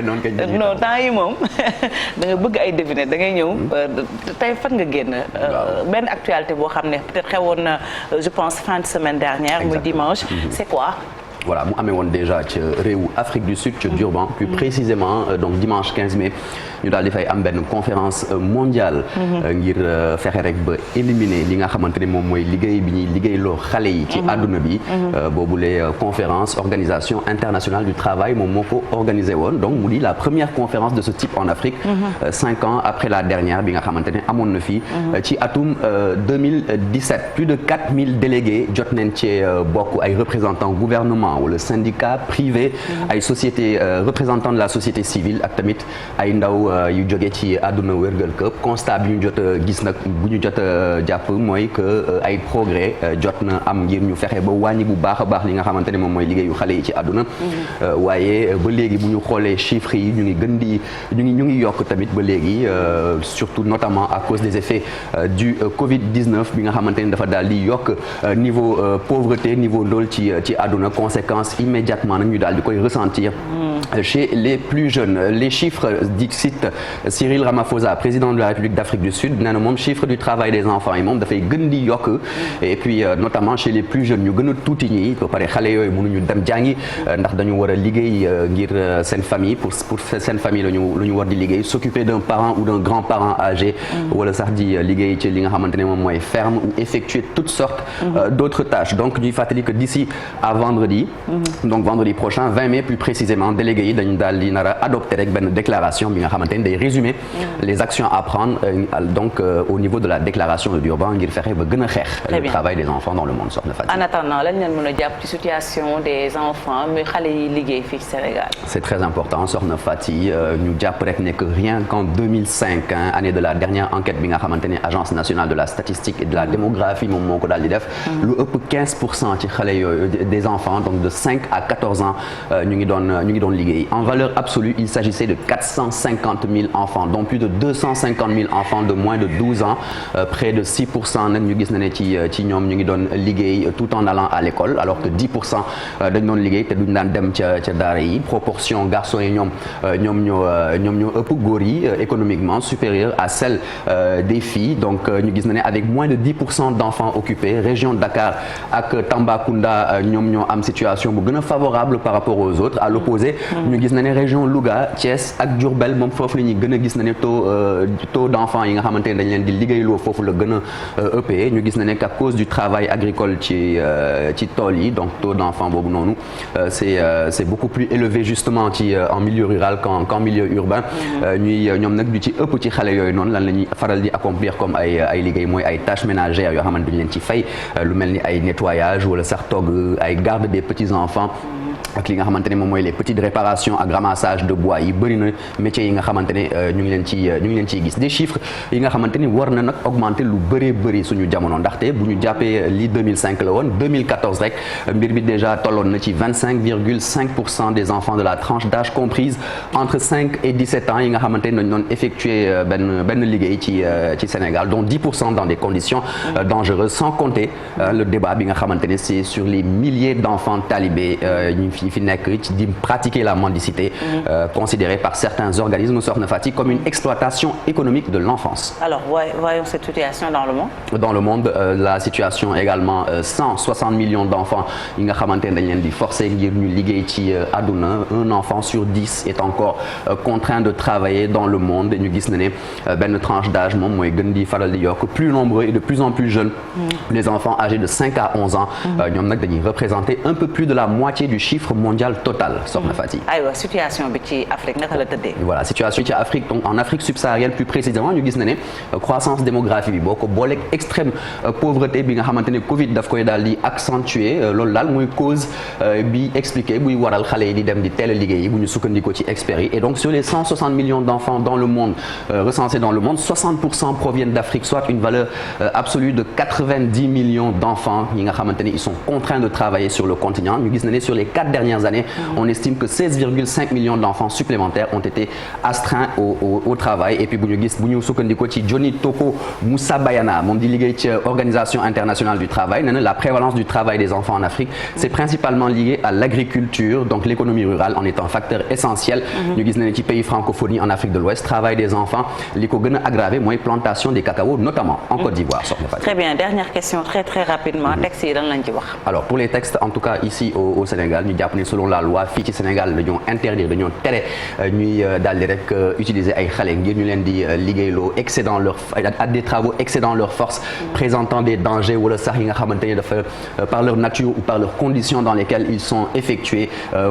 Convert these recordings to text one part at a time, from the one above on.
non temps yi moom da nga bëgg ay devinettes da ngay ñëw tey fan nga génn benn actualité boo xam ne peut-être xewoon na je pense fin de semaine dernière muy dimanche c'est quoi? Voilà mu amee woon déjà ci réewu Afrique du Sud ci Durban plus précisément donc dimanche 15 mai ñu daal di fay am benn conférence mondiale ngir fexe rek ba éliminer li nga xamante ne moom mooy liggéey bi ñuy liggéeyloo xale yi ci àdduna bi boobule conférence organisation internationale du travail moom moo ko organisé woon donc mu di la première conférence de ce type en Afrique 5 ans après la dernière bi nga xamante ne amoon na fii ci atum 2017 plus de 4000 délégués jot nañ ci bokk ay représentants gouvernement wala syndicat privé ay société représentant de la société civile ak tamit ay ndaw yu jóge ci àdduna wérgal këpp constat bi ñu jot a gis nag bu ñu jot a jàpp mooy que ay progrès jot na am ngir ñu fexe ba wàññi bu baax a baax li nga xamante ne moom mooy liggéeyu xale yi ci àdduna waaye ba léegi bu ñu xoolee chiffres yi ñu ngi gën di ñu ngi yokk tamit ba léegi surtout notamment à cause des effets du Covid-19 bi nga xamante ne dafa daal di yokk niveau pauvreté niveau ndóol ci àdduna conséquence immédiatement nag ñu daal di koy ressentir chez les plus jeunes les chiffres cite Cyril Ramaphosa président de la République d'Afrique du Sud nee na moom chiffre du travail des enfants yi moom dafay gën di yokk et puis notamment chez les plus jeunes ñu gën a tuuti ñi ba pare xale yooyu mënuñu dem jàngi ndax dañu war a liggéey ngir seen famille pour seen famille lu ñu war di liggéey s'occuper d'un parent ou d'un grand-parent âgé wala sax di liggéey ci li nga xamante ne moom mooy ferme ou effectuer toutes sortes d'autres tâches donc ñuy fàttali que d'ici à vendredi donc vendredi prochain 20 mai plus précisément délégués yi dañu daal di nar a adopter rek benn déclaration bi nga xamante ni day résumer les actions à prendre donc au niveau de la déclaration de Durban ngir fexe ba gën a xeex le travail des enfants dans le monde soxna Fatick. En attendant lañ leen mën a jàpp ci situation des enfants muy xale yi liggéey fii ci Sénégal. C'est très important soxna Fatick ñu jàpp rek ne que rien qu'en 2005 année de la dernière enquête bi nga xamante ne agence nationale de la statistique et de la démographie moom moo ko daal di def lu ëpp 15% ci xale yooyu des enfants donc de 5 à 14 ans ñu ngi doon liggéey en valeur absolue il s'agissait de 450 000 enfants dont plus de 250 000 enfants de moins de 12 ans près de 6% nag ñu gis na ne ci ñoom ñu ngi doon liggéey tout en allant à l'école alors que 10% dañ doon liggéey te duñ daan dem ca daara yi proportion garçons yi ñoom ñoo ëpp góor yi économiquement supérieure à celle des filles donc ñu gis na ne avec moins de 10% d'enfants occupés région Dakar ak Tambacounda ñoom ñoo am situation bu gën a favorable par rapport aux autres à l'opposé ñu gis na ne région Louga Thiès ak Diourbel moom foofu la ñuy gën a gis na ne taux d'enfants yi nga xamante ne dañ leen di liggéeyloo foofu la gën a ëppee ñu gis na ne qu'à cause du travail agricole ci tool yi donc taux d'enfants boobu noonu c'est beaucoup plus élevé justement en milieu rural qu'en milieu urbain ñoom nag du ci ëpp ci xale yooyu noonu lan la ñuy faral di accomplir comme ay liggéey mooy ay tâches ménagères yoo xamante duñ leen ci fay lu mel ni ay nettoyage wala sax togg ay garde des petits enfants ak li nga xamante ne moom mooy les petites réparations ak ramassage de bois yi bëri na métiers yi nga xamante ne ñu ngi leen ciy gis des chiffres yi nga xamante ni war na nag augmenter lu bëri suñu jamono ndaxte bu ñu jàppee li 2005 la woon 2014 rek mbir bi déjà tolloon na ci 25,5% des enfants de la tranche d'âge comprise entre 5 et 17 ans yi nga xamante ne dañu doon effectuer benn liggéey ci Sénégal dont 10% dans des conditions dangereuses sans compter le débat bi nga xamante ne c'est sur les milliers d'enfants talibés ñi fi nekk ci di pratiquer la mendicité considérée par certains organismes soxna Fatick comme une exploitation économique de l'enfance. Alors voyons cette situation dans le monde. Dans le monde la situation également 160 millions d'enfants yi nga xamante ne dañ leen di forcer ngir ñu liggéey ci àdduna un enfant sur 10 est encore contraint de travailler dans le monde ñu gis na ne benn tranche d'âge moom mooy gën di faral di yokk plus nombreux et de plus en plus jeunes les enfants âgés de 5 à 11 ans ñoom nag dañuy représenter un peu plus de la moitié du chiffre mondial total soxna Fatick. aywa situation bi ci Afrique naka la tëddee. voilà situation ci Afrique donc en Afrique subsaharienne plus précisément ñu gis na ne croissance démographique bi boo ko booleeg extrême pauvreté bi nga xamante ne Covid daf koy daal di accentuer loolu daal mooy cause bi expliqué buy waral xale yi di dem di teel a liggéey bu ñu sukkandikoo ci experts yi et donc sur les 160 millions d'enfants dans le monde recensés dans le monde 60% proviennent d'Afrique soit une valeur absolue de 90 millions d'enfants yi nga xamante ne ils sont contraints de travailler sur le continent ñu gis na ne sur les 4 dernières années, on estime que 16,5 millions d'enfants supplémentaires ont été astreints au travail. Et puis bu ñu sukkandikoo ci Johnny Toko Moussa Bayana moom di liggéey ci organisation internationale du travail nee na la prévalence du travail des enfants en Afrique c'est principalement lié à l'agriculture, donc l'économie rurale en étant facteur essentiel. ñu gis ne ci pays francophonie en Afrique de l'Ouest travail des enfants li ko gën a aggravé mooy plantation des cacao notamment en Côte d'Ivoire. Très bien, dernière question très rapidement texte yi lan lañ ci wax. Alors pour les textes en tout cas ici au Sénégal ñu jàpp ne selon la loi fii ci Sénégal dañoo interdire dañoo tere ñuy daal di rek utiliser ay xale ngir ñu leen di liggéeyloo excédant leur à des travaux excédant leur force présentant des dangers wala sax yi nga xamante ne dafa par leur nature ou par leurs conditions dans lesquelles ils sont effectués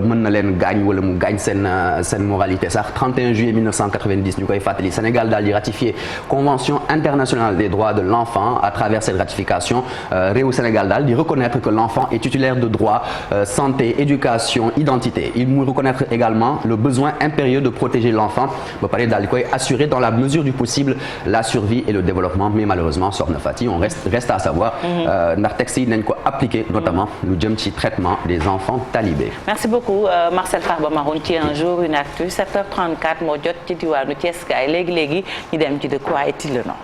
mën na leen gaañ wala mu gaañ seen moralité sax 31 juillet 1990 ñu koy fàttali Sénégal daal di ratifier convention internationale des droits de l'enfant. À travers cette ratification réew Sénégal daal di reconnaître que l'enfant est titulaire de droits santé éducation identité il mu reconnaître également le besoin impérieux de protéger l'enfant ba pare daal di koy assurer dans la mesure du possible la survie et le développement mais malheureusement Sokhna Fati on reste à savoir ndax texte yi nañ ko appliquer notamment lu jëm ci traitement des enfants talibés. Merci beaucoup Marcel Farba Maroun ci un jour une actu 7h34 moo jot ci diwaanu Thiès kaay léegi ñu dem ci de quoi est-il le nom.